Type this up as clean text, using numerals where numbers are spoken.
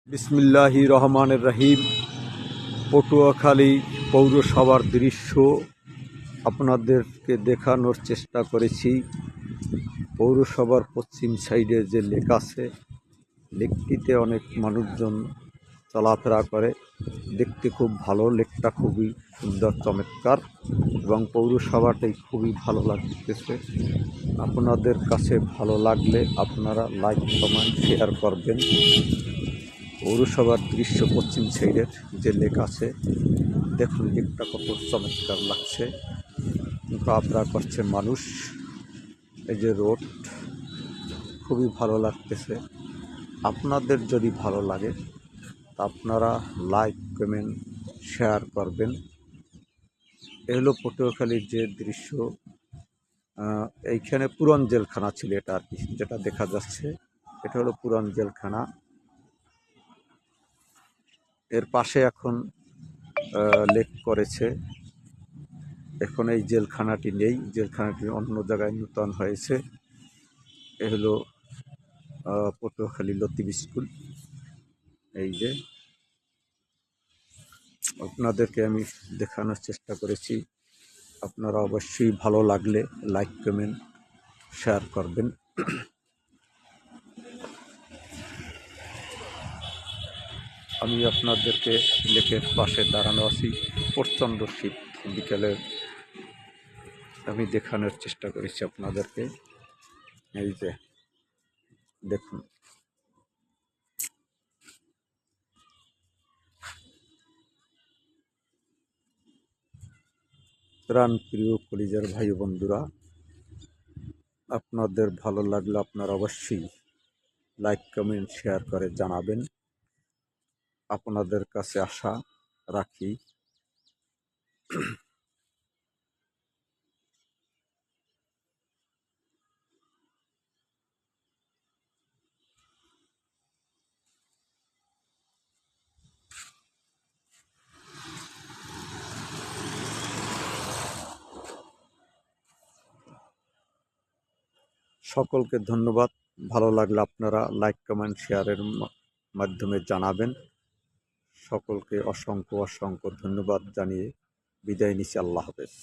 বিসমিল্লাহির রহমানির রহিম। পটুয়াখালী পৌরসভার দৃশ্য আপনাদেরকে দেখানোর চেষ্টা করেছি। পৌরসভার পশ্চিম সাইডে যে লেক আছে, লেকটিতে অনেক মানুষজন চলাফেরা করে। দেখতে খুব ভালো, লেকটা খুবই সুন্দর চমৎকার এবং পৌরসভাটাই খুবই ভালো লাগতেছে। আপনাদের কাছে ভালো লাগলে আপনারা লাইক কমেন্ট শেয়ার করবেন। পৌরসভার দৃশ্য পশ্চিম সাইডের যে লেক আছে, দেখুন লেকটা কত চমৎকার লাগছে। ঘোরাফেরা করছে মানুষ, এই যে রোড, খুবই ভালো লাগতেছে। আপনাদের যদি ভালো লাগে আপনারা লাইক কমেন্ট শেয়ার করবেন। এ হলো পটুয়াখালীর যে দৃশ্য। এইখানে পুরান জেলখানা ছিল, এটা আর কি যেটা দেখা যাচ্ছে, এটা হলো পুরান জেলখানা। এর পাশে এখন লেক করেছে। এখন এই জেলখানাটি নেই, জেলখানাটি অন্য জায়গায় নূতন হয়েছে। এ হলো পটুয়াখালী লতিফ স্কুল। এই যে আপনাদেরকে আমি দেখানোর চেষ্টা করেছি। আপনারা অবশ্যই ভালো লাগলে লাইক কমেন্ট শেয়ার করবেন। আমি আপনাদেরকে লেকের পাশে দাঁড়ানো আছি, প্রচণ্ড শীত, বিকেলে আমি দেখানোর চেষ্টা করেছি আপনাদেরকে। এই যে দেখুন, প্রাণ প্রিয় কলিজার ভাই বন্ধুরা, আপনাদের ভালো লাগলে আপনারা অবশ্যই লাইক কমেন্ট শেয়ার করে জানাবেন। আপনাদের কাছে আশা রাখি। সকলকে ধন্যবাদ। ভালো লাগলে আপনারা লাইক কমেন্ট শেয়ারের মাধ্যমে জানাবেন। সকলকে অসংখ্য অসংখ্য ধন্যবাদ জানিয়ে বিদায় নিচ্ছি। আল্লাহ হাফেজ।